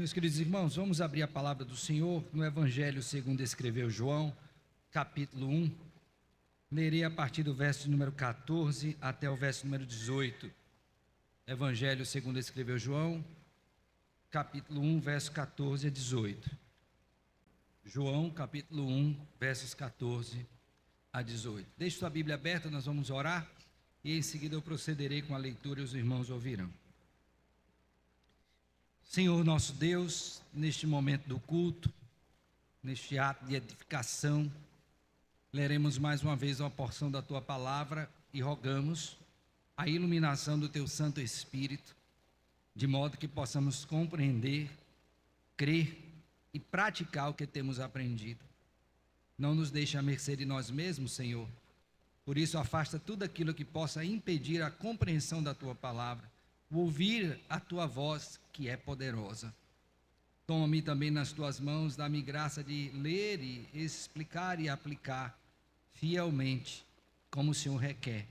Meus queridos irmãos, vamos abrir a palavra do Senhor no Evangelho segundo escreveu João, capítulo 1. Lerei a partir do verso número 14 até o verso número 18. Evangelho segundo escreveu João, capítulo 1, verso 14 a 18. João, capítulo 1, versos 14 a 18. Deixe sua Bíblia aberta, nós vamos orar e em seguida eu procederei com a leitura e os irmãos ouvirão. Senhor nosso Deus, neste momento do culto, neste ato de edificação, leremos mais uma vez uma porção da Tua palavra e rogamos a iluminação do Teu Santo Espírito, de modo que possamos compreender, crer e praticar o que temos aprendido. Não nos deixe à mercê de nós mesmos, Senhor. Por isso, afasta tudo aquilo que possa impedir a compreensão da Tua palavra, o ouvir a Tua voz, que é poderosa. Toma-me também nas Tuas mãos, dá-me graça de ler e explicar e aplicar fielmente, como o Senhor requer.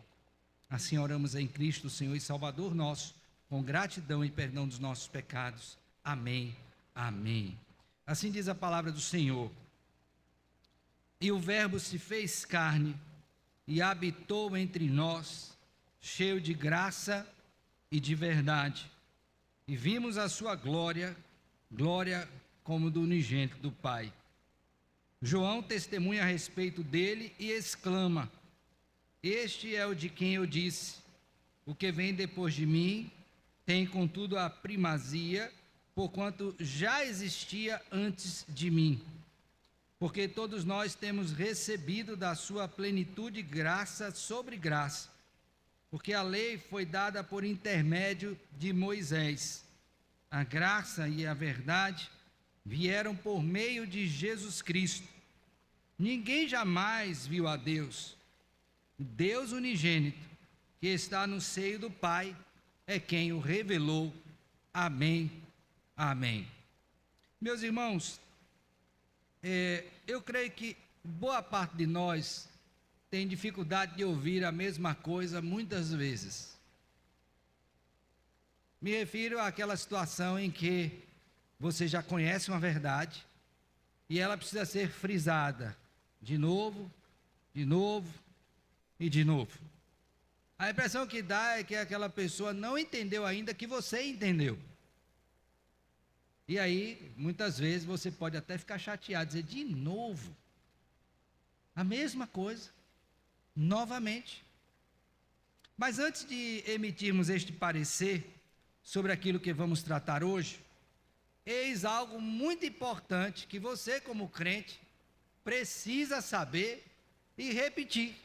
Assim oramos em Cristo, Senhor e Salvador nosso, com gratidão e perdão dos nossos pecados. Amém, amém. Assim diz a palavra do Senhor. E o Verbo se fez carne e habitou entre nós, cheio de graça e de verdade. E vimos a sua glória, glória como do unigênito do Pai. João testemunha a respeito dele e exclama: Este é o de quem eu disse, o que vem depois de mim tem contudo a primazia, porquanto já existia antes de mim. Porque todos nós temos recebido da sua plenitude graça sobre graça. Porque a lei foi dada por intermédio de Moisés. A graça e a verdade vieram por meio de Jesus Cristo. Ninguém jamais viu a Deus. Deus unigênito, que está no seio do Pai, é quem o revelou. Amém, amém. Meus irmãos, eu creio que boa parte de nós tem dificuldade de ouvir a mesma coisa muitas vezes. Me refiro àquela situação em que você já conhece uma verdade e ela precisa ser frisada de novo, de novo e de novo. A impressão que dá é que aquela pessoa não entendeu ainda que você entendeu. E aí, muitas vezes, você pode até ficar chateado, dizer de novo a mesma coisa. Novamente. Mas antes de emitirmos este parecer sobre aquilo que vamos tratar hoje, eis algo muito importante que você, como crente, precisa saber e repetir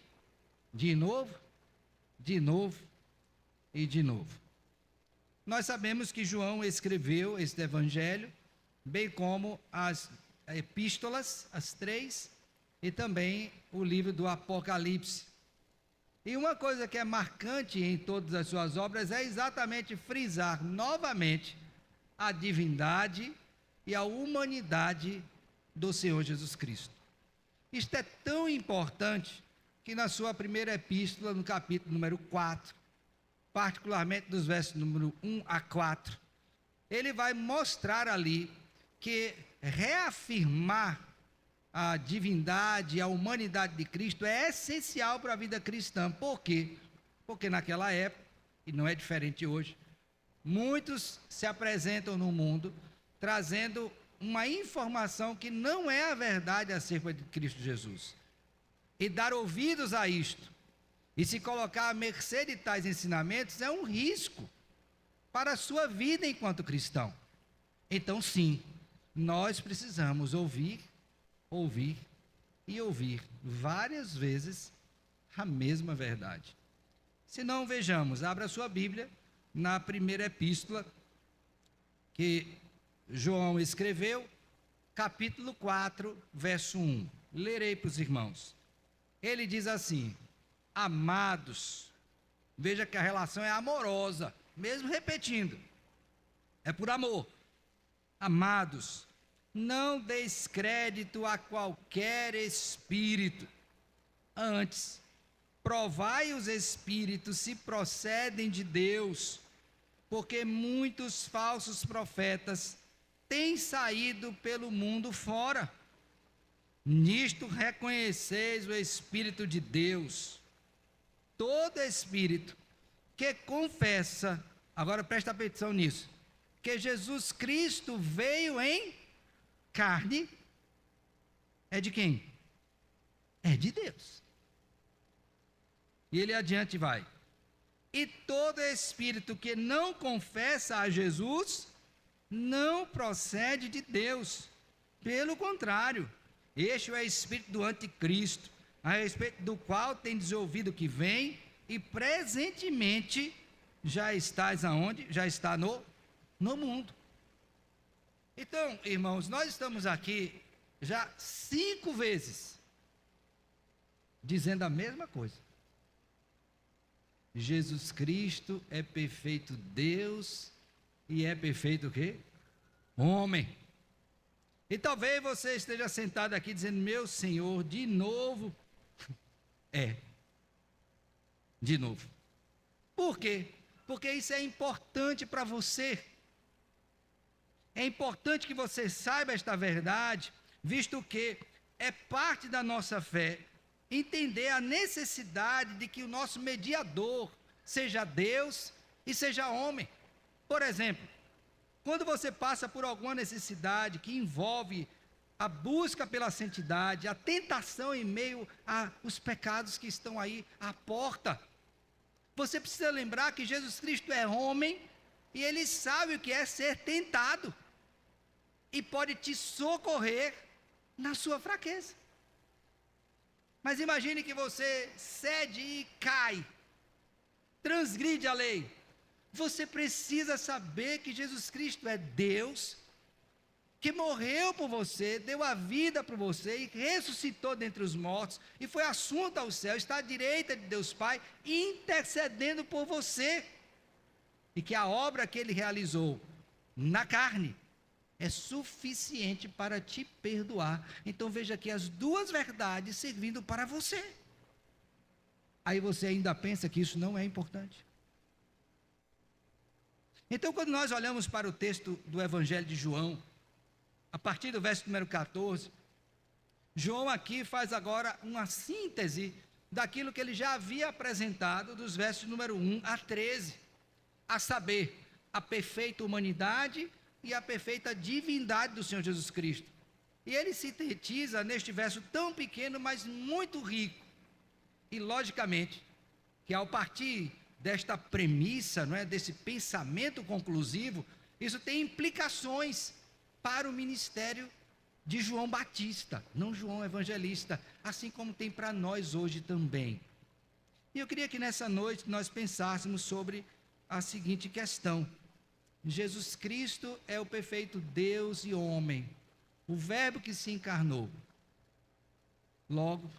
de novo, de novo e de novo. Nós sabemos que João escreveu este evangelho, bem como as epístolas, as três, e também o livro do Apocalipse. E uma coisa que é marcante em todas as suas obras é exatamente frisar novamente a divindade e a humanidade do Senhor Jesus Cristo. Isto é tão importante que na sua primeira epístola, no capítulo número 4, particularmente dos versos número 1 a 4, ele vai mostrar ali que reafirmar a divindade, a humanidade de Cristo é essencial para a vida cristã. Por quê? Porque naquela época, e não é diferente hoje, muitos se apresentam no mundo trazendo uma informação que não é a verdade acerca de Cristo Jesus. E dar ouvidos a isto, e se colocar à mercê de tais ensinamentos, é um risco para a sua vida enquanto cristão. Então, sim, nós precisamos ouvir e ouvir várias vezes a mesma verdade. Se não, vejamos, abra sua Bíblia na primeira epístola que João escreveu, capítulo 4, verso 1. Lerei para os irmãos. Ele diz assim: amados, veja que a relação é amorosa, mesmo repetindo, é por amor. Amados, não deis crédito a qualquer espírito, antes, provai os espíritos se procedem de Deus, porque muitos falsos profetas tem saído pelo mundo fora. Nisto reconheceis o Espírito de Deus. Todo espírito que confessa, agora presta atenção nisso, que Jesus Cristo veio em carne, é de quem? É de Deus. E ele adiante vai. E todo espírito que não confessa a Jesus, não procede de Deus. Pelo contrário, este é o espírito do anticristo, a respeito do qual tendes ouvido que vem, e presentemente já estás aonde? Já está no mundo. Então, irmãos, nós estamos aqui já 5 vezes dizendo a mesma coisa. Jesus Cristo é perfeito Deus e é perfeito o quê? Homem. E talvez você esteja sentado aqui dizendo: meu Senhor, de novo? De novo. Por quê? Porque isso é importante para você. É importante que você saiba esta verdade, visto que é parte da nossa fé entender a necessidade de que o nosso mediador seja Deus e seja homem. Por exemplo, quando você passa por alguma necessidade que envolve a busca pela santidade, a tentação em meio aos pecados que estão aí à porta, você precisa lembrar que Jesus Cristo é homem e ele sabe o que é ser tentado e pode te socorrer na sua fraqueza. Mas imagine que você cede e cai, transgride a lei. Você precisa saber que Jesus Cristo é Deus, que morreu por você, deu a vida por você e ressuscitou dentre os mortos e foi assunto ao céu, está à direita de Deus Pai, intercedendo por você. E que a obra que ele realizou na carne é suficiente para te perdoar. Então veja aqui as duas verdades servindo para você. Aí você ainda pensa que isso não é importante. Então, quando nós olhamos para o texto do Evangelho de João, a partir do verso número 14, João aqui faz agora uma síntese daquilo que ele já havia apresentado dos versos número 1 a 13, a saber, a perfeita humanidade e a perfeita divindade do Senhor Jesus Cristo. E ele sintetiza neste verso tão pequeno, mas muito rico. E logicamente, que ao partir desta premissa, não é, desse pensamento conclusivo, isso tem implicações para o ministério de João Batista, não João Evangelista, assim como tem para nós hoje também. E eu queria que nessa noite nós pensássemos sobre a seguinte questão: Jesus Cristo é o perfeito Deus e homem, o Verbo que se encarnou. Logo,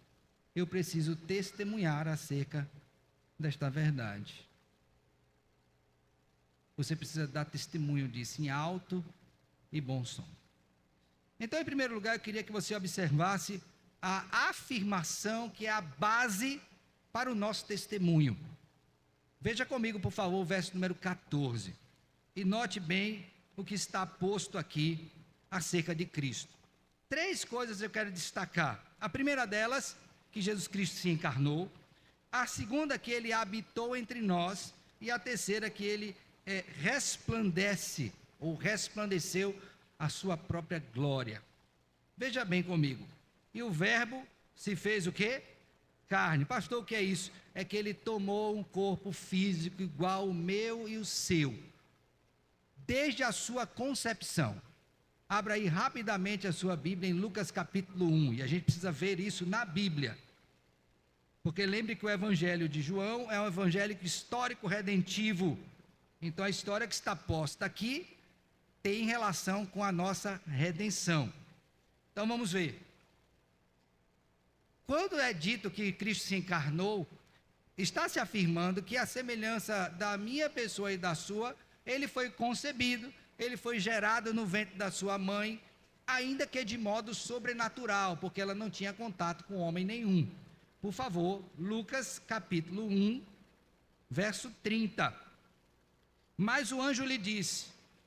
eu preciso testemunhar acerca desta verdade. Você precisa dar testemunho disso em alto e bom som. Então, em primeiro lugar, eu queria que você observasse a afirmação que é a base para o nosso testemunho. Veja comigo, por favor, o verso número 14. E note bem o que está posto aqui acerca de Cristo. 3 coisas eu quero destacar. A primeira delas, que Jesus Cristo se encarnou. A segunda, que ele habitou entre nós. E a terceira, que ele resplandece, ou resplandeceu a sua própria glória. Veja bem comigo. E o Verbo se fez o quê? Carne. Pastor, o que é isso? É que ele tomou um corpo físico igual o meu e o seu, desde a sua concepção. Abra aí rapidamente a sua Bíblia em Lucas capítulo 1, e a gente precisa ver isso na Bíblia. Porque lembre que o Evangelho de João é um evangelho histórico redentivo. Então a história que está posta aqui tem relação com a nossa redenção. Então vamos ver. Quando é dito que Cristo se encarnou, está se afirmando que a semelhança da minha pessoa e da sua, ele foi concebido, ele foi gerado no ventre da sua mãe, ainda que de modo sobrenatural, porque ela não tinha contato com homem nenhum. Por favor, Lucas capítulo 1, verso 30. Mas o anjo lhe disse: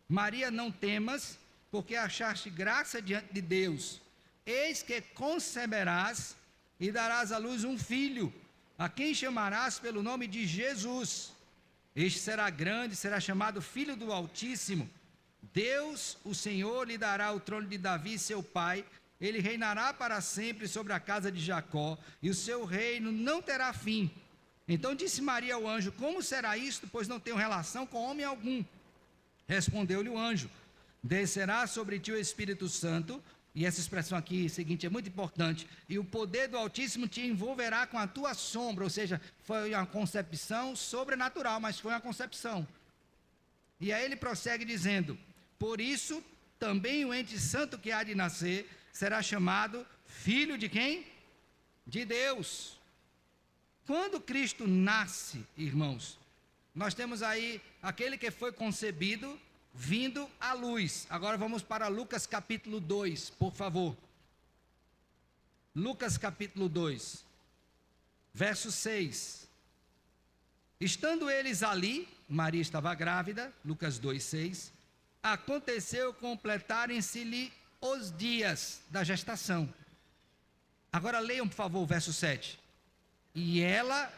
Maria, não temas, porque achaste graça diante de Deus. Eis que conceberás e darás à luz um filho, a quem chamarás pelo nome de Jesus. Este será grande, será chamado Filho do Altíssimo. Deus, o Senhor, lhe dará o trono de Davi, seu pai. Ele reinará para sempre sobre a casa de Jacó, e o seu reino não terá fim. Então disse Maria ao anjo: como será isto, pois não tenho relação com homem algum? Respondeu-lhe o anjo: descerá sobre ti o Espírito Santo, e essa expressão aqui seguinte é muito importante, e o poder do Altíssimo te envolverá com a tua sombra, ou seja, foi uma concepção sobrenatural, mas foi uma concepção. E aí ele prossegue dizendo: por isso também o ente santo que há de nascer será chamado filho de quem? De Deus. Quando Cristo nasce, irmãos, nós temos aí aquele que foi concebido vindo à luz. Agora vamos para Lucas capítulo 2, por favor. Lucas capítulo 2, verso 6. Estando eles ali, Maria estava grávida, Lucas 2, 6. Aconteceu completarem-se-lhe os dias da gestação. Agora leiam, por favor, o verso 7. E ela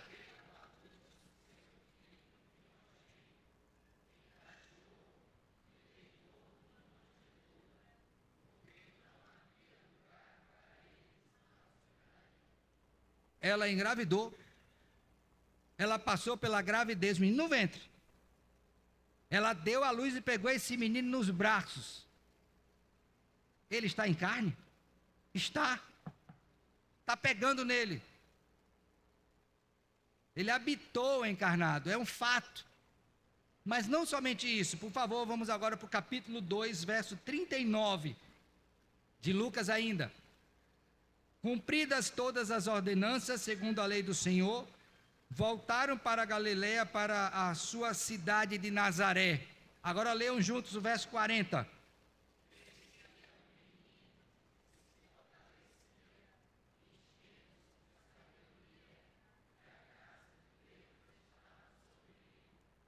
engravidou. Ela passou pela gravidez, menino no ventre. Ela deu à luz e pegou esse menino nos braços. Ele está em carne? Está. Está pegando nele. Ele habitou encarnado, é um fato. Mas não somente isso, por favor, vamos agora para o capítulo 2, verso 39, de Lucas ainda. Cumpridas todas as ordenanças, segundo a lei do Senhor, voltaram para a Galiléia, para a sua cidade de Nazaré. Agora leiam juntos o verso 40.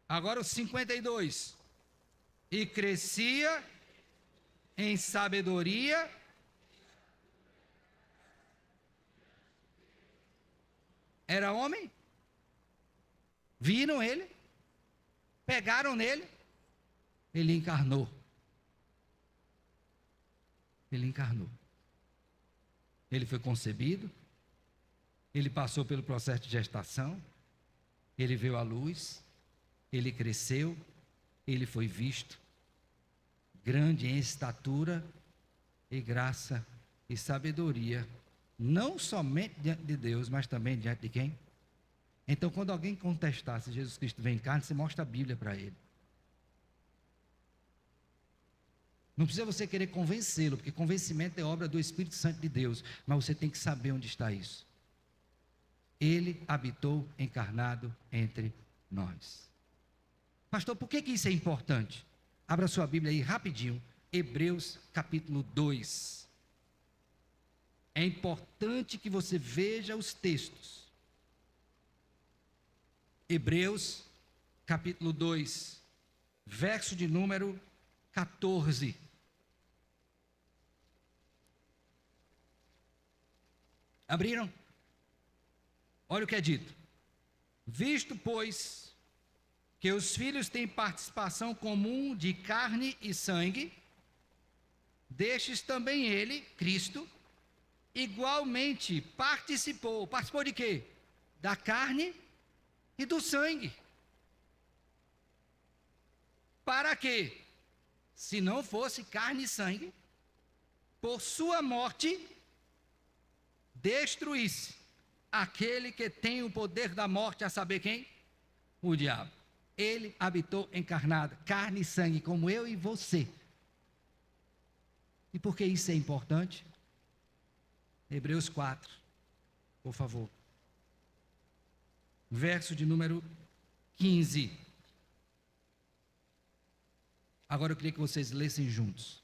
Agora o 52. E crescia em sabedoria. Era homem? Viram ele? Pegaram nele? Ele encarnou. Ele encarnou. Ele foi concebido. Ele passou pelo processo de gestação. Ele veio à luz. Ele cresceu, ele foi visto, grande em estatura e graça e sabedoria, não somente diante de Deus, mas também diante de quem? Então, quando alguém contestar se Jesus Cristo vem em carne, você mostra a Bíblia para ele. Não precisa você querer convencê-lo, porque convencimento é obra do Espírito Santo de Deus, mas você tem que saber onde está isso. Ele habitou encarnado entre nós. Pastor, por que isso é importante? Abra sua Bíblia aí rapidinho, Hebreus capítulo 2. É importante que você veja os textos. Hebreus capítulo 2, verso de número 14. Abriram? Olha o que é dito. Visto, pois, que os filhos têm participação comum de carne e sangue, destes também ele, Cristo, igualmente participou. Participou de quê? Da carne e do sangue. Para quê? Se não fosse carne e sangue, por sua morte, destruísse aquele que tem o poder da morte, a saber quem? O diabo. Ele habitou encarnado, carne e sangue, como eu e você. E por que isso é importante? Hebreus 4, por favor. Verso de número 15. Agora eu queria que vocês lessem juntos.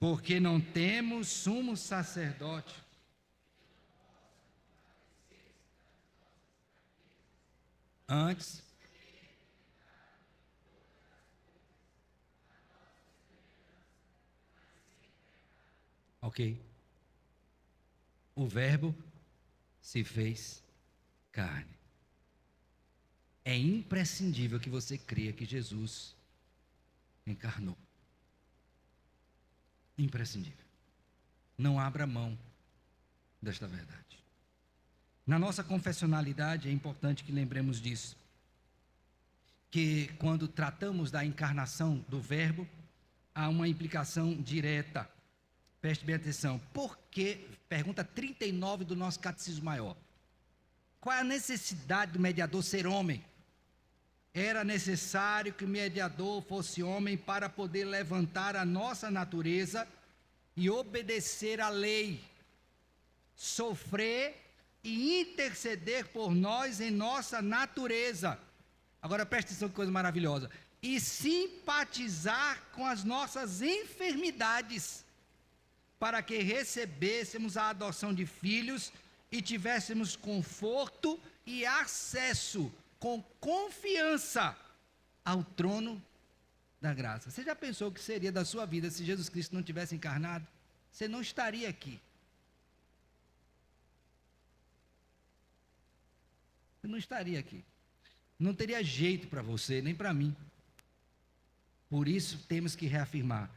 Porque não temos sumo sacerdote antes Ok? O Verbo se fez carne. É imprescindível que você creia que Jesus encarnou. Imprescindível. Não abra mão desta verdade. Na nossa confessionalidade é importante que lembremos disso. Que quando tratamos da encarnação do Verbo, há uma implicação direta. Preste bem atenção. Por que? Pergunta 39 do nosso Catecismo Maior. Qual é a necessidade do mediador ser homem? Era necessário que o mediador fosse homem para poder levantar a nossa natureza e obedecer à lei, sofrer e interceder por nós em nossa natureza. Agora preste atenção que coisa maravilhosa. E simpatizar com as nossas enfermidades, para que recebêssemos a adoção de filhos e tivéssemos conforto e acesso com confiança ao trono da graça. Você já pensou o que seria da sua vida se Jesus Cristo não tivesse encarnado? Você não estaria aqui. Você não estaria aqui. Não teria jeito para você, nem para mim. Por isso temos que reafirmar: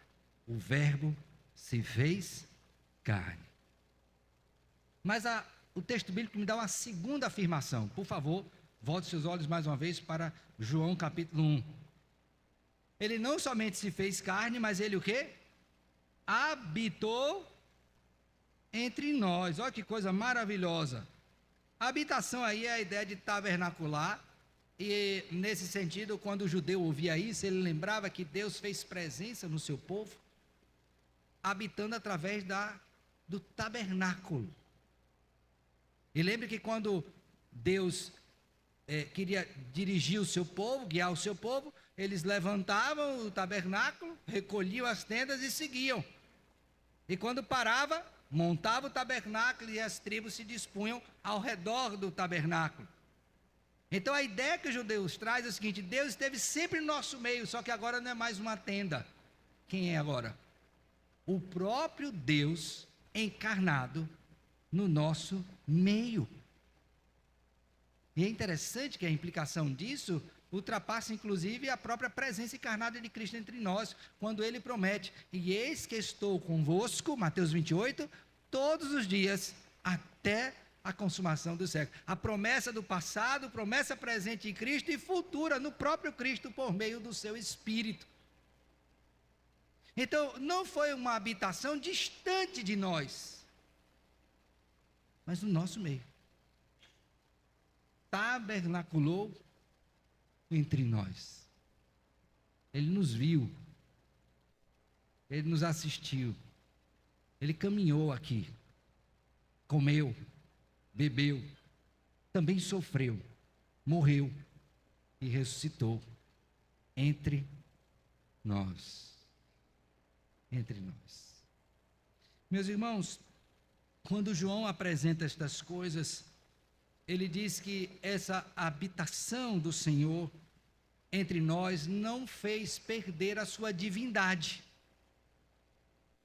o Verbo se fez carne. Mas o texto bíblico me dá uma segunda afirmação. Por favor, volte seus olhos mais uma vez para João capítulo 1. Ele não somente se fez carne, mas ele o quê? Habitou entre nós. Olha que coisa maravilhosa. A habitação aí é a ideia de tabernacular. E nesse sentido, quando o judeu ouvia isso, ele lembrava que Deus fez presença no seu povo, habitando através do tabernáculo. E lembre que quando Deus queria dirigir o seu povo, guiar o seu povo, eles levantavam o tabernáculo, recolhiam as tendas e seguiam. E quando parava, montava o tabernáculo e as tribos se dispunham ao redor do tabernáculo. Então a ideia que os judeus trazem é o seguinte: Deus esteve sempre no nosso meio, só que agora não é mais uma tenda. Quem é agora? O próprio Deus encarnado no nosso meio. E é interessante que a implicação disso ultrapassa inclusive a própria presença encarnada de Cristo entre nós, quando ele promete: e eis que estou convosco, Mateus 28, todos os dias, até a consumação do século. A promessa do passado, promessa presente em Cristo e futura no próprio Cristo por meio do seu Espírito. Então, não foi uma habitação distante de nós, mas no nosso meio. Tabernaculou entre nós. Ele nos viu, ele nos assistiu, ele caminhou aqui, comeu, bebeu, também sofreu, morreu e ressuscitou entre nós. Entre nós. Meus irmãos, quando João apresenta estas coisas, ele diz que essa habitação do Senhor entre nós não fez perder a sua divindade,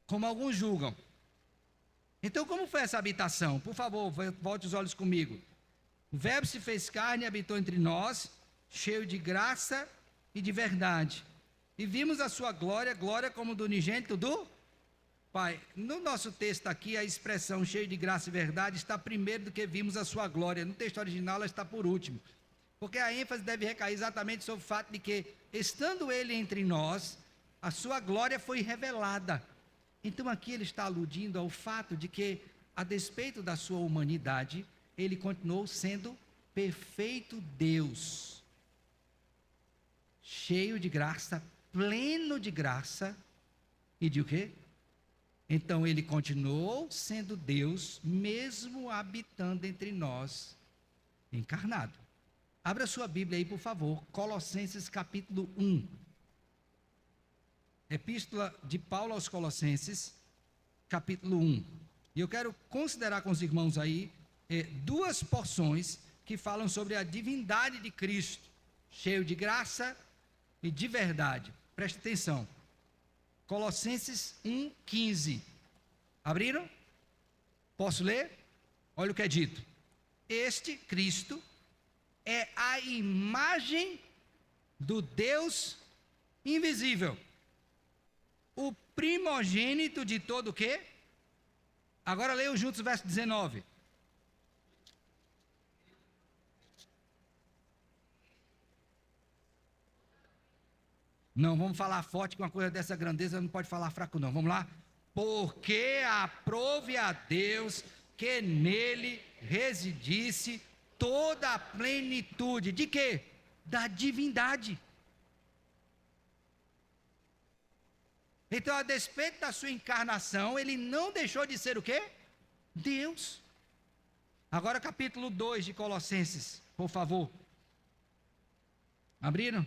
como alguns julgam. Então, como foi essa habitação? Por favor, volte os olhos comigo. O Verbo se fez carne e habitou entre nós, cheio de graça e de verdade. E vimos a sua glória, glória como do unigênito do Pai. No nosso texto aqui, a expressão cheio de graça e verdade está primeiro do que vimos a sua glória. No texto original, ela está por último. Porque a ênfase deve recair exatamente sobre o fato de que, estando ele entre nós, a sua glória foi revelada. Então aqui ele está aludindo ao fato de que, a despeito da sua humanidade, ele continuou sendo perfeito Deus, cheio de graça, pleno de graça, e de o quê? Então ele continuou sendo Deus, mesmo habitando entre nós, encarnado. Abra sua Bíblia aí, por favor, Colossenses capítulo 1. Epístola de Paulo aos Colossenses, capítulo 1. E eu quero considerar com os irmãos aí duas porções que falam sobre a divindade de Cristo, cheio de graça e de verdade. Preste atenção. Colossenses 1:15. Abriram? Posso ler? Olha o que é dito. Este Cristo é a imagem do Deus invisível, o primogênito de todo o quê? Agora leiam juntos o verso 19. Não, vamos falar forte, que uma coisa dessa grandeza não pode falar fraco não, vamos lá? Porque aprove a Deus que nele residisse toda a plenitude, de quê? Da divindade. Então, a despeito da sua encarnação, ele não deixou de ser o quê? Deus. Agora capítulo 2 de Colossenses, por favor. Abriram?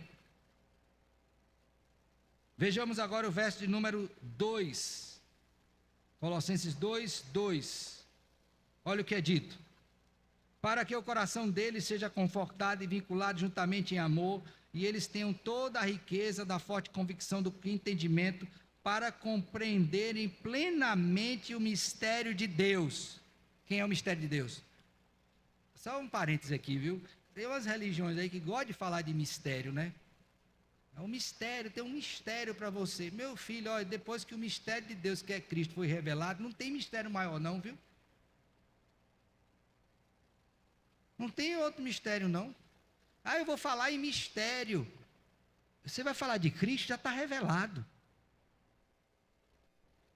Vejamos agora o verso de número 2. Colossenses 2, 2. Olha o que é dito. Para que o coração deles seja confortado e vinculado juntamente em amor, e eles tenham toda a riqueza da forte convicção do entendimento, para compreenderem plenamente o mistério de Deus. Quem é o mistério de Deus? Só um parênteses aqui, viu? Tem umas religiões aí que gostam de falar de mistério, né? É um mistério, tem um mistério para você. Meu filho, olha, depois que o mistério de Deus, que é Cristo, foi revelado, não tem mistério maior não, viu? Não tem outro mistério não. Ah, eu vou falar em mistério. Você vai falar de Cristo, já está revelado.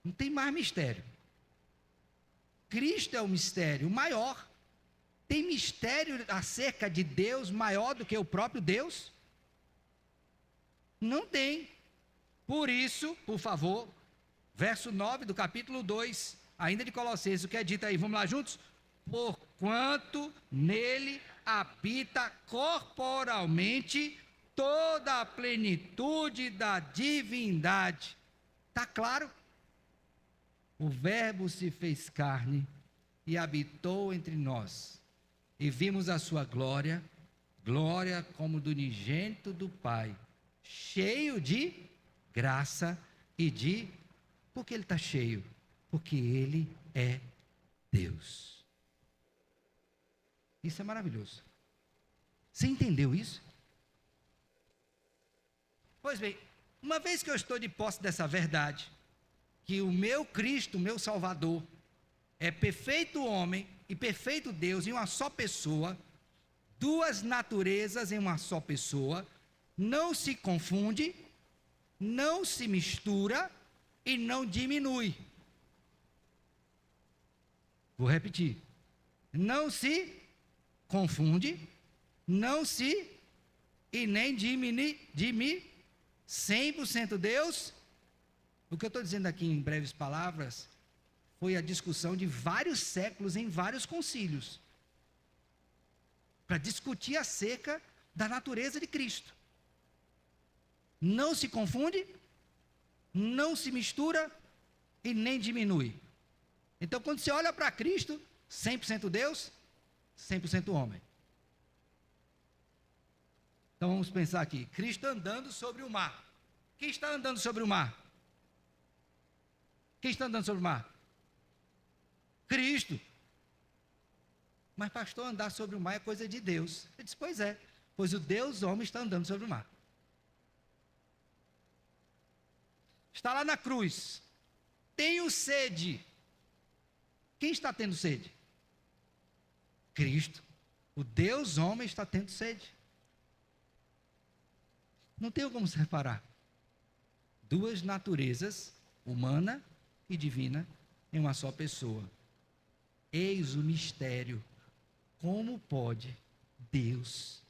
Não tem mais mistério. Cristo é o mistério maior. Tem mistério acerca de Deus maior do que o próprio Deus? Não tem. Por isso, por favor, verso 9 do capítulo 2, ainda de Colossenses, o que é dito aí? Vamos lá juntos? Porquanto nele habita corporalmente toda a plenitude da divindade. Está claro? O Verbo se fez carne e habitou entre nós. E vimos a sua glória, glória como do unigênito do Pai, cheio de graça e de... Por que ele está cheio? Porque ele é Deus. Isso é maravilhoso. Você entendeu isso? Pois bem, uma vez que eu estou de posse dessa verdade, que o meu Cristo, o meu Salvador, é perfeito homem e perfeito Deus em uma só pessoa, duas naturezas em uma só pessoa, não se confunde, não se mistura e não diminui. Vou repetir. Não se confunde, não se e nem diminui, 100% Deus. O que eu estou dizendo aqui em breves palavras foi a discussão de vários séculos em vários concílios para discutir acerca da natureza de Cristo. Não se confunde, não se mistura e nem diminui. Então, quando você olha para Cristo, 100% Deus, 100% homem. Então, vamos pensar aqui. Cristo andando sobre o mar. Quem está andando sobre o mar? Quem está andando sobre o mar? Cristo. Mas pastor, andar sobre o mar é coisa de Deus. Ele disse, pois é. Pois o Deus homem está andando sobre o mar. Está lá na cruz. Tenho sede. Quem está tendo sede? Cristo. O Deus homem está tendo sede. Não tem como separar. Duas naturezas, humana e divina, em uma só pessoa. Eis o mistério. Como pode Deus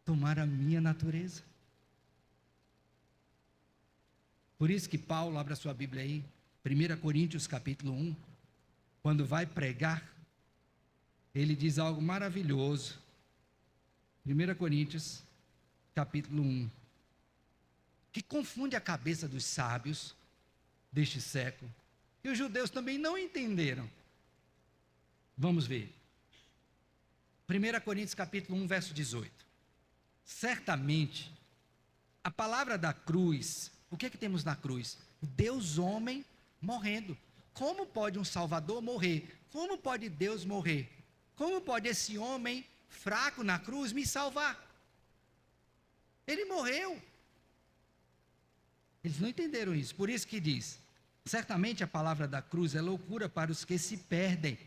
tomar a minha natureza? Por isso que Paulo, abre a sua Bíblia aí, 1 Coríntios capítulo 1, quando vai pregar, ele diz algo maravilhoso. 1 Coríntios capítulo 1, que confunde a cabeça dos sábios deste século, e os judeus também não entenderam. Vamos ver. 1 Coríntios capítulo 1, verso 18. Certamente, a palavra da cruz, o que é que temos na cruz? Deus homem morrendo. como pode um Salvador morrer? Como pode Deus morrer? Como pode esse homem fraco na cruz me salvar? Ele morreu. Eles não entenderam isso. Por isso que diz: certamente a palavra da cruz é loucura para os que se perdem.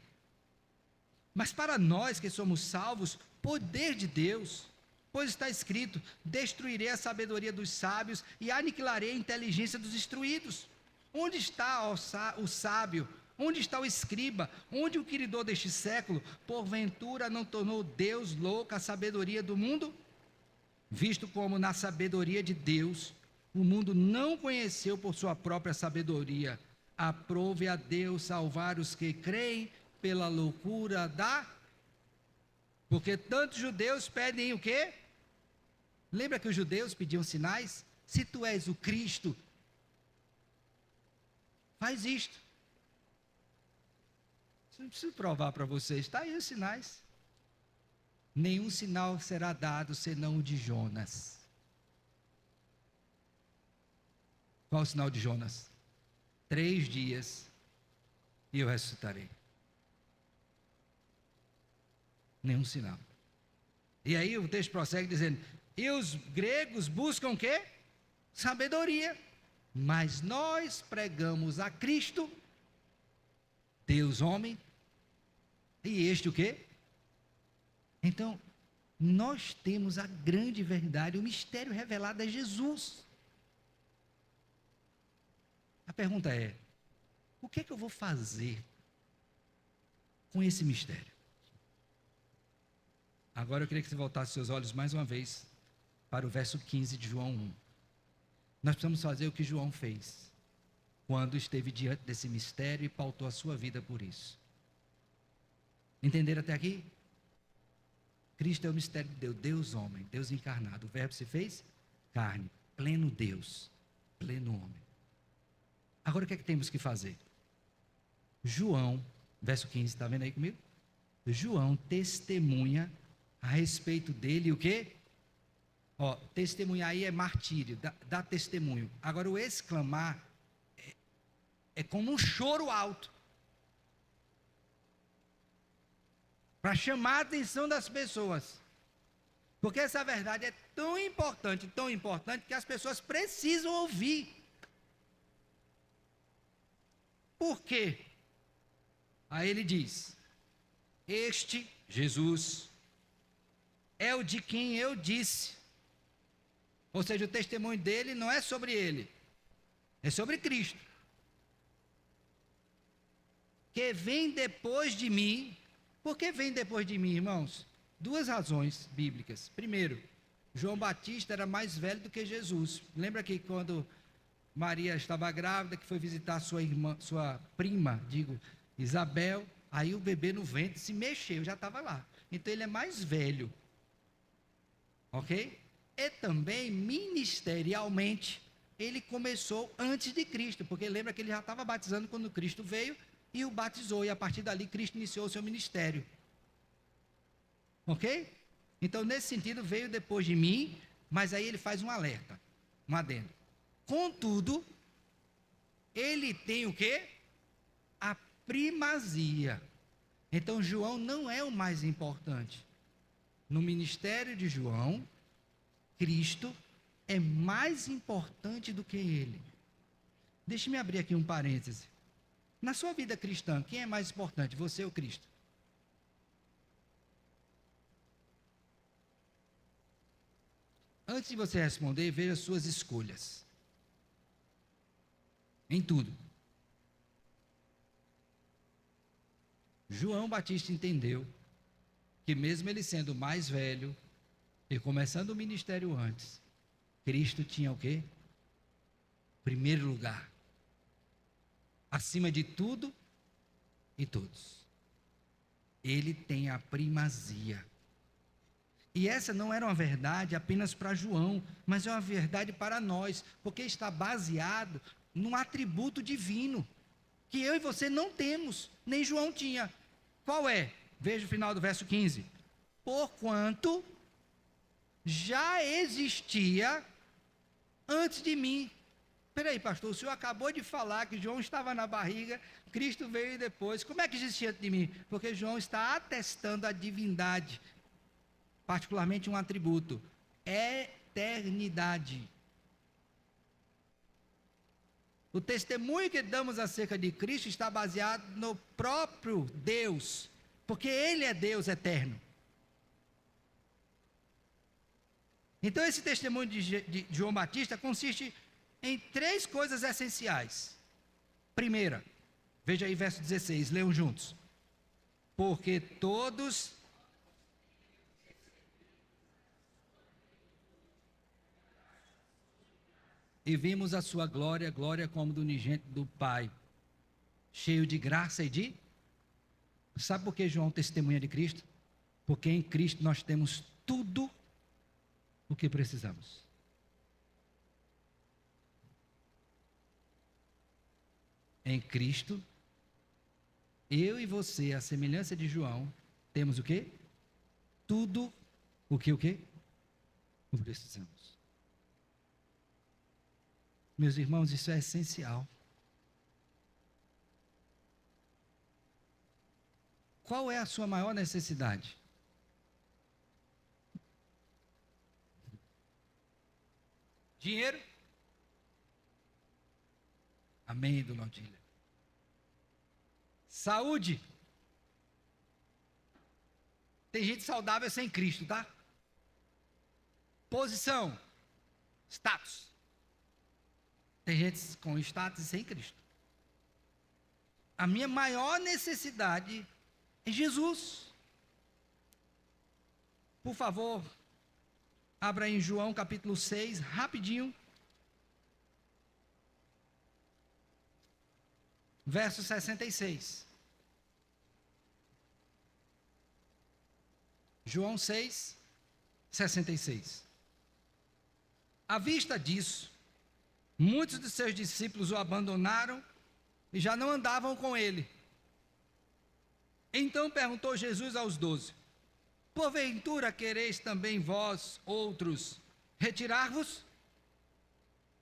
Mas para nós que somos salvos, poder de Deus. Pois está escrito: destruirei a sabedoria dos sábios e aniquilarei a inteligência dos instruídos. Onde está o sábio? Onde está o escriba? Onde o inquiridor deste século? Porventura não tornou Deus louca a sabedoria do mundo? Visto como na sabedoria de Deus, o mundo não conheceu por sua própria sabedoria. Aprove a Deus salvar os que creem pela loucura da... Porque tantos judeus pedem o quê? Lembra que os judeus pediam sinais? Se tu és o Cristo, faz isto. Não preciso provar para vocês, está aí os sinais. Nenhum sinal será dado senão o de Jonas. Qual o sinal de Jonas? 3 dias e eu ressuscitarei. Nenhum sinal. E aí o texto prossegue dizendo: e os gregos buscam o quê? Sabedoria. Mas nós pregamos a Cristo, Deus homem, e este o quê? Então, nós temos a grande verdade, o mistério revelado é Jesus. A pergunta é: o que é que eu vou fazer com esse mistério? Agora eu queria que você voltasse seus olhos mais uma vez para o verso 15 de João 1. Nós precisamos fazer o que João fez quando esteve diante desse mistério e pautou a sua vida por isso. Entenderam até aqui? Cristo é o mistério de Deus, Deus homem, Deus encarnado. O verbo se fez carne, pleno Deus, pleno homem. Agora o que é que temos que fazer? João, verso 15, está vendo aí comigo? João testemunha a respeito dele o quê? Testemunhar aí é martírio, dá testemunho. Agora o exclamar é como um choro alto, para chamar a atenção das pessoas, porque essa verdade é tão importante, que as pessoas precisam ouvir. Por quê? Aí ele diz: este, Jesus, é o de quem eu disse. Ou seja, o testemunho dele não é sobre ele, é sobre Cristo. Que vem depois de mim. Por que vem depois de mim, irmãos? 2 razões bíblicas. Primeiro, João Batista era mais velho do que Jesus. Lembra que quando Maria estava grávida, que foi visitar sua prima, Isabel, aí o bebê no ventre se mexeu, já estava lá. Então ele é mais velho. Ok? E também, ministerialmente, ele começou antes de Cristo, porque lembra que ele já estava batizando quando Cristo veio e o batizou, e a partir dali Cristo iniciou o seu ministério. Ok? Então, nesse sentido, veio depois de mim, mas aí ele faz um alerta, um adendo. Contudo, ele tem o quê? A primazia. Então, João não é o mais importante. No ministério de João, Cristo é mais importante do que ele. Deixe-me abrir aqui um parêntese. Na sua vida cristã, quem é mais importante, você ou Cristo? Antes de você responder, veja as suas escolhas. Em tudo. João Batista entendeu que mesmo ele sendo mais velho e começando o ministério antes, Cristo tinha o quê? Primeiro lugar. Acima de tudo e todos. Ele tem a primazia. E essa não era uma verdade apenas para João, mas é uma verdade para nós, porque está baseado num atributo divino, que eu e você não temos, nem João tinha. Qual é? Veja o final do verso 15. Porquanto já existia antes de mim. Peraí, pastor, o senhor acabou de falar que João estava na barriga, Cristo veio depois. Como é que existia de mim? Porque João está atestando a divindade, particularmente um atributo: eternidade. O testemunho que damos acerca de Cristo está baseado no próprio Deus, porque Ele é Deus eterno. Então, esse testemunho de João Batista consiste em 3 coisas essenciais. Primeira, veja aí verso 16, leiam juntos. Porque todos e vimos a sua glória, glória como do unigênito do Pai, cheio de graça e de... Sabe por que João testemunha de Cristo? Porque em Cristo nós temos tudo o que precisamos. Em Cristo, eu e você, a semelhança de João, temos o quê? Tudo o que? O que precisamos. Meus irmãos, isso é essencial. Qual é a sua maior necessidade? Dinheiro? Amém, dona Odília. Saúde? Tem gente saudável sem Cristo, tá? Posição? Status? Tem gente com status sem Cristo. A minha maior necessidade é Jesus. Por favor, abra em João capítulo 6, rapidinho. Verso 66. João 6, 66. À vista disso, muitos de seus discípulos o abandonaram e já não andavam com ele. Então perguntou Jesus aos 12: porventura quereis também vós, outros, retirar-vos?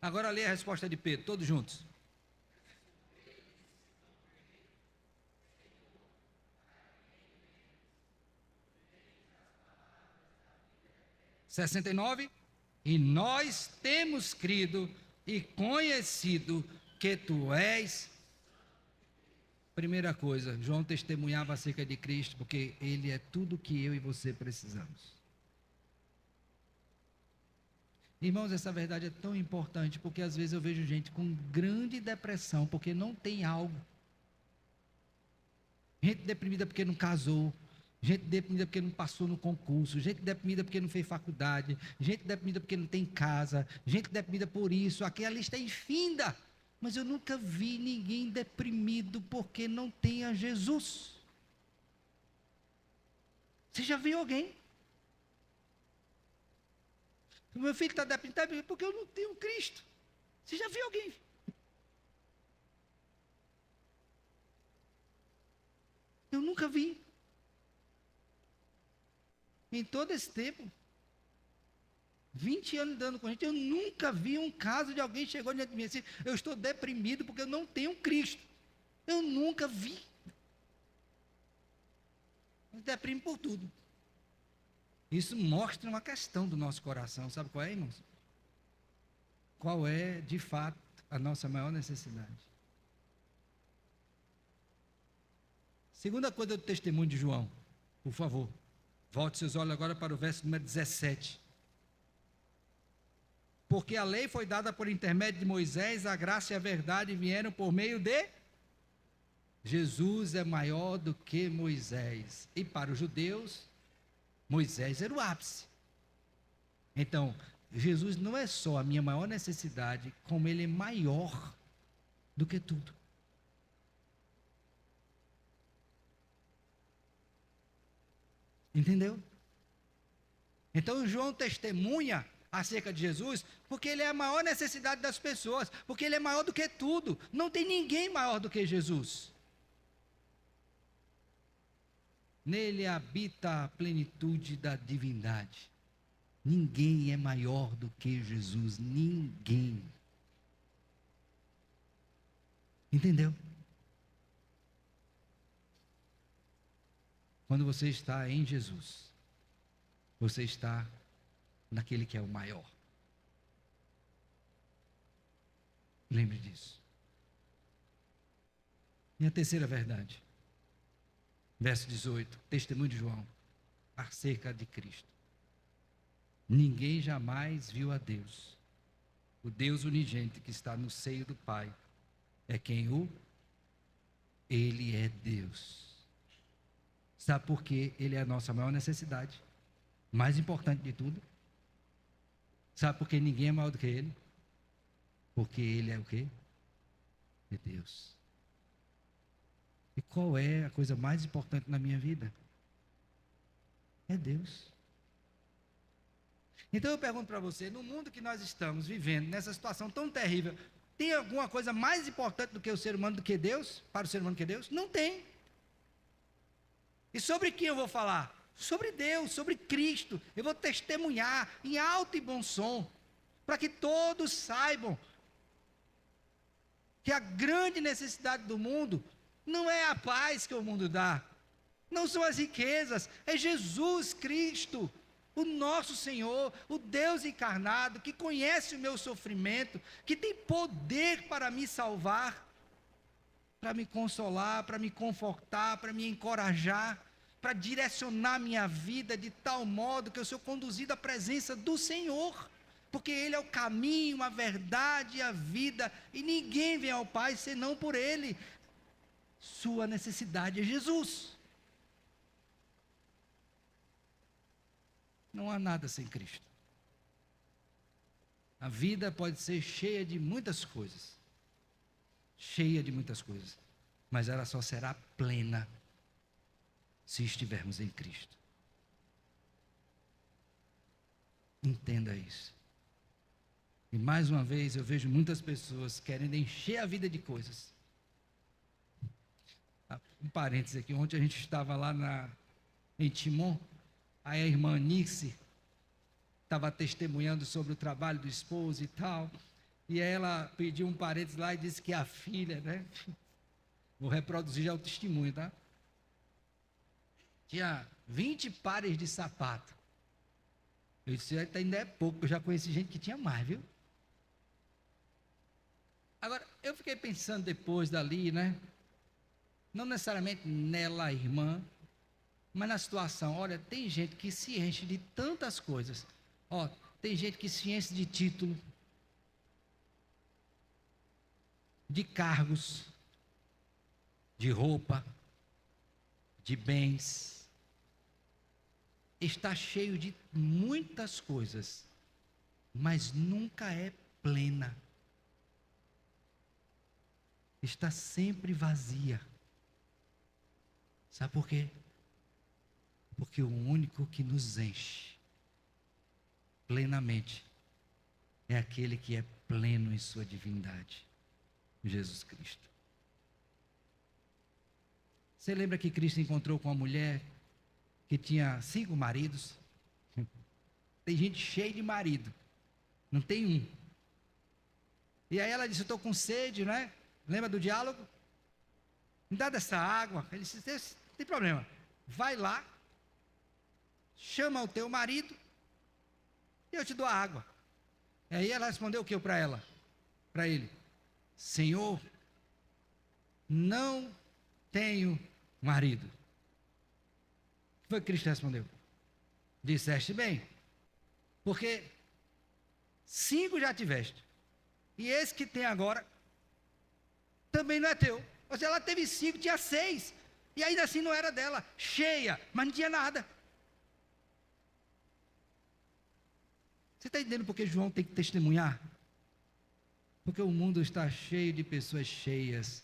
Agora lê a resposta de Pedro, todos juntos. E nós temos crido e conhecido que tu és. Primeira coisa, João testemunhava acerca de Cristo, porque ele é tudo que eu e você precisamos. Irmãos, essa verdade é tão importante, porque às vezes eu vejo gente com grande depressão, porque não tem algo. Gente deprimida porque não casou. Gente deprimida porque não passou no concurso, gente deprimida porque não fez faculdade, gente deprimida porque não tem casa, gente deprimida por isso, aqui a lista é infinda, mas eu nunca vi ninguém deprimido porque não tenha Jesus. Você já viu alguém? O meu filho está deprimido porque eu não tenho Cristo. Você já viu alguém? Eu nunca vi. Em todo esse tempo, 20 anos andando com a gente, eu nunca vi um caso de alguém chegou diante de mim assim: eu estou deprimido porque eu não tenho Cristo. Eu nunca vi. Eu deprimo por tudo. Isso mostra uma questão do nosso coração. Sabe qual é, irmãos? Qual é, de fato, a nossa maior necessidade? Segunda coisa do testemunho de João, por favor. Volte seus olhos agora para o verso número 17. Porque a lei foi dada por intermédio de Moisés, a graça e a verdade vieram por meio de... Jesus é maior do que Moisés. E para os judeus, Moisés era o ápice. Então, Jesus não é só a minha maior necessidade, como ele é maior do que tudo. Entendeu? Então João testemunha acerca de Jesus, porque ele é a maior necessidade das pessoas, porque ele é maior do que tudo. Não tem ninguém maior do que Jesus. Nele habita a plenitude da divindade. Ninguém é maior do que Jesus, ninguém. Entendeu? Quando você está em Jesus, você está naquele que é o maior. Lembre disso. E a terceira verdade, verso 18, testemunho de João, acerca de Cristo. Ninguém jamais viu a Deus. O Deus unigênito que está no seio do Pai é quem Ele é Deus. Sabe por que Ele é a nossa maior necessidade? Mais importante de tudo. Sabe por que ninguém é maior do que Ele? Porque Ele é o quê? É Deus. E qual é a coisa mais importante na minha vida? É Deus. Então eu pergunto para você, no mundo que nós estamos vivendo, nessa situação tão terrível, tem alguma coisa mais importante do que o ser humano, do que Deus? Para o ser humano do que Deus? Não tem. E sobre quem eu vou falar? Sobre Deus, sobre Cristo. Eu vou testemunhar em alto e bom som, para que todos saibam que a grande necessidade do mundo não é a paz que o mundo dá, não são as riquezas, é Jesus Cristo, o nosso Senhor, o Deus encarnado, que conhece o meu sofrimento, que tem poder para me salvar, para me consolar, para me confortar, para me encorajar, para direcionar minha vida de tal modo que eu sou conduzido à presença do Senhor, porque Ele é o caminho, a verdade e a vida, e ninguém vem ao Pai senão por Ele. Sua necessidade é Jesus. Não há nada sem Cristo. A vida pode ser cheia de muitas coisas, mas ela só será plena se estivermos em Cristo. Entenda isso. E mais uma vez eu vejo muitas pessoas querendo encher a vida de coisas. Um parênteses aqui, ontem a gente estava lá em Timon, aí a irmã Nice estava testemunhando sobre o trabalho do esposo e tal, e ela pediu um parênteses lá e disse que a filha, né, vou reproduzir já o testemunho, tá? Tinha 20 pares de sapato. Eu disse, ainda é pouco, eu já conheci gente que tinha mais, viu? Agora, eu fiquei pensando depois dali, né? Não necessariamente nela, irmã, mas na situação. Olha, tem gente que se enche de tantas coisas. Ó, tem gente que se enche de título, de cargos, de roupa, de bens. Está cheio de muitas coisas, mas nunca é plena. Está sempre vazia. Sabe por quê? Porque o único que nos enche plenamente é aquele que é pleno em sua divindade, Jesus Cristo. Você lembra que Cristo encontrou com uma mulher que tinha 5 maridos? Tem gente cheia de marido, não tem um. E aí ela disse, eu estou com sede, né? Lembra do diálogo? Me dá dessa água. Ele disse, não tem problema, vai lá, chama o teu marido e eu te dou a água. E aí ela respondeu o que para ela? Para ele, Senhor, não tenho marido. O que foi que Cristo respondeu? Disseste bem, porque 5 já tiveste, e esse que tem agora também não é teu. Ou seja, ela teve 5, tinha 6, e ainda assim não era dela, cheia, mas não tinha nada. Você está entendendo por que João tem que testemunhar? Porque o mundo está cheio de pessoas cheias,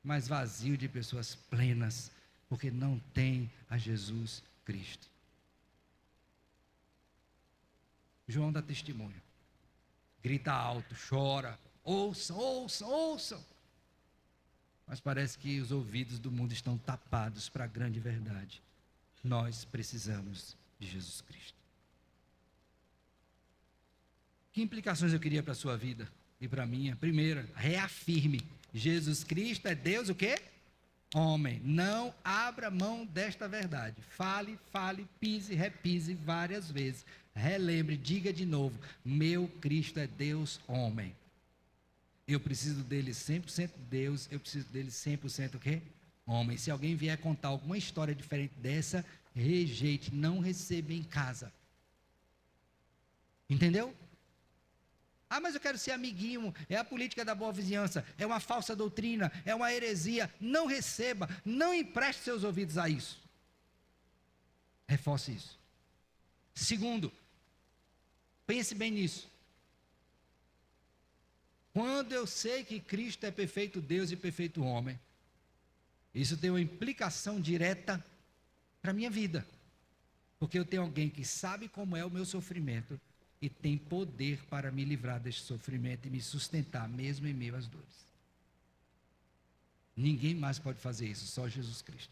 mas vazio de pessoas plenas, porque não tem a Jesus Cristo. João dá testemunho, grita alto, chora, ouçam, ouçam, ouçam. Mas parece que os ouvidos do mundo estão tapados para a grande verdade. Nós precisamos de Jesus Cristo. Que implicações eu queria para a sua vida? e para a minha. Primeira, reafirme: Jesus Cristo é Deus o quê? Homem. Não abra mão desta verdade. Fale, pise, repise várias vezes. Relembre, diga de novo: meu Cristo é Deus, homem. Eu preciso dele 100% Deus, eu preciso dele 100% o quê? Homem. Se alguém vier contar alguma história diferente dessa, rejeite, não receba em casa. Entendeu? Ah, mas eu quero ser amiguinho, é a política da boa vizinhança, é uma falsa doutrina, é uma heresia. Não receba, não empreste seus ouvidos a isso. Reforce isso. Segundo, pense bem nisso. Quando eu sei que Cristo é perfeito Deus e perfeito homem, isso tem uma implicação direta para a minha vida. Porque eu tenho alguém que sabe como é o meu sofrimento e tem poder para me livrar deste sofrimento e me sustentar, mesmo em meio às dores. Ninguém mais pode fazer isso, só Jesus Cristo.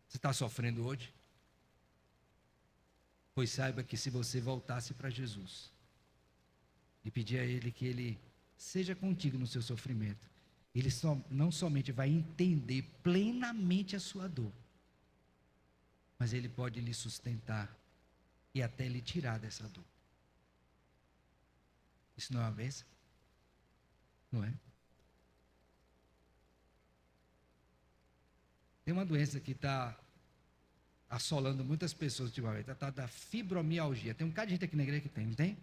Você está sofrendo hoje? Pois saiba que se você voltasse para Jesus e pedir a Ele que Ele seja contigo no seu sofrimento, Ele não somente vai entender plenamente a sua dor, mas Ele pode lhe sustentar e até lhe tirar dessa dor. Isso não é uma bênção? Não é? Tem uma doença que está assolando muitas pessoas ultimamente, a tal da fibromialgia. Tem um bocado de gente aqui na igreja que tem, não tem?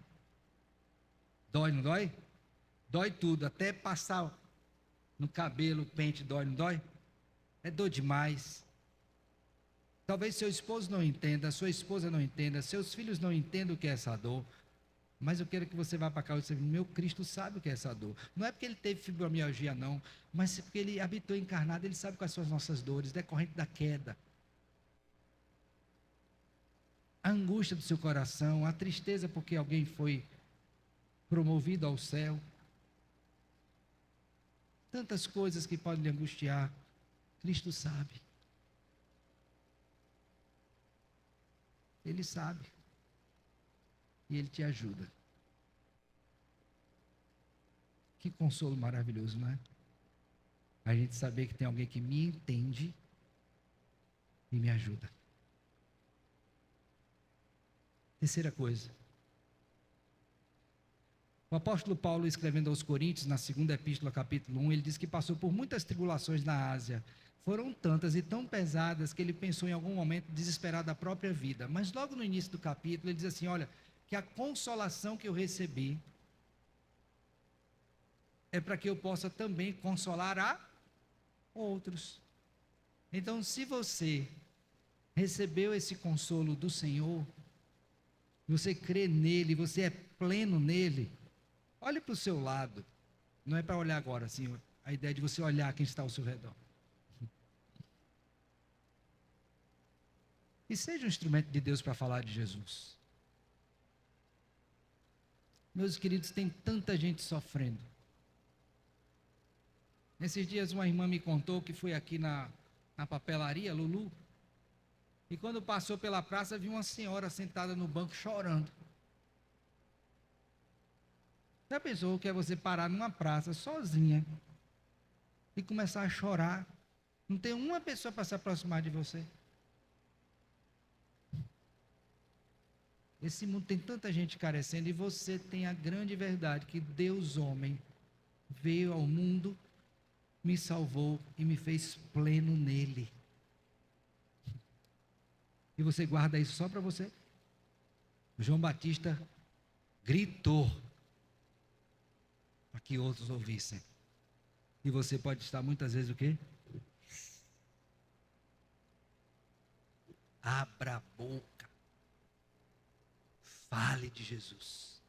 Dói, não dói? Dói tudo, até passar no cabelo, pente, dói, não dói? É dor demais. Talvez seu esposo não entenda, sua esposa não entenda, seus filhos não entendam o que é essa dor. Mas eu quero que você vá para cá e você meu Cristo sabe o que é essa dor. Não é porque ele teve fibromialgia não, mas é porque ele habitou encarnado, ele sabe quais são as nossas dores, decorrente da queda. A angústia do seu coração, a tristeza porque alguém foi promovido ao céu. Tantas coisas que podem lhe angustiar. Cristo sabe. Ele sabe. E Ele te ajuda. Que consolo maravilhoso, não é? A gente saber que tem alguém que me entende e me ajuda. Terceira coisa. O apóstolo Paulo, escrevendo aos Coríntios, na segunda epístola, capítulo 1, ele diz que passou por muitas tribulações na Ásia. Foram tantas e tão pesadas que ele pensou em algum momento desesperar da própria vida. Mas logo no início do capítulo, ele diz assim, olha, que a consolação que eu recebi é para que eu possa também consolar a outros. Então, se você recebeu esse consolo do Senhor, você crê nele, você é pleno nele, olhe para o seu lado. Não é para olhar agora, assim, a ideia de você olhar quem está ao seu redor. E seja um instrumento de Deus para falar de Jesus. Meus queridos, tem tanta gente sofrendo. Nesses dias uma irmã me contou que foi aqui na papelaria, Lulu, e quando passou pela praça viu uma senhora sentada no banco chorando. Já pensou o que é você parar numa praça sozinha e começar a chorar? Não tem uma pessoa para se aproximar de você. Esse mundo tem tanta gente carecendo e você tem a grande verdade que Deus homem veio ao mundo, me salvou e me fez pleno nele. E você guarda isso só para você? João Batista gritou para que outros ouvissem. E você pode estar muitas vezes o quê? Abra a boca. Fale de Jesus.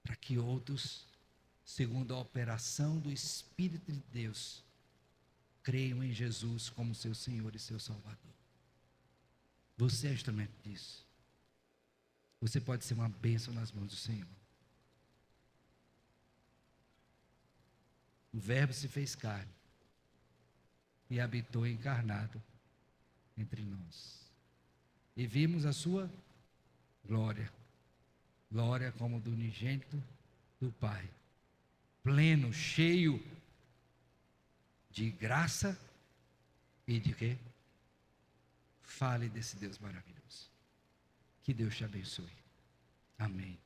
Para que outros, segundo a operação do Espírito de Deus, creiam em Jesus como seu Senhor e seu Salvador. Você é instrumento disso. Você pode ser uma bênção nas mãos do Senhor. O Verbo se fez carne e habitou encarnado entre nós. E vimos a sua glória. Glória como do unigênito do Pai, pleno, cheio de graça e de quê? Fale desse Deus maravilhoso. Que Deus te abençoe. Amém.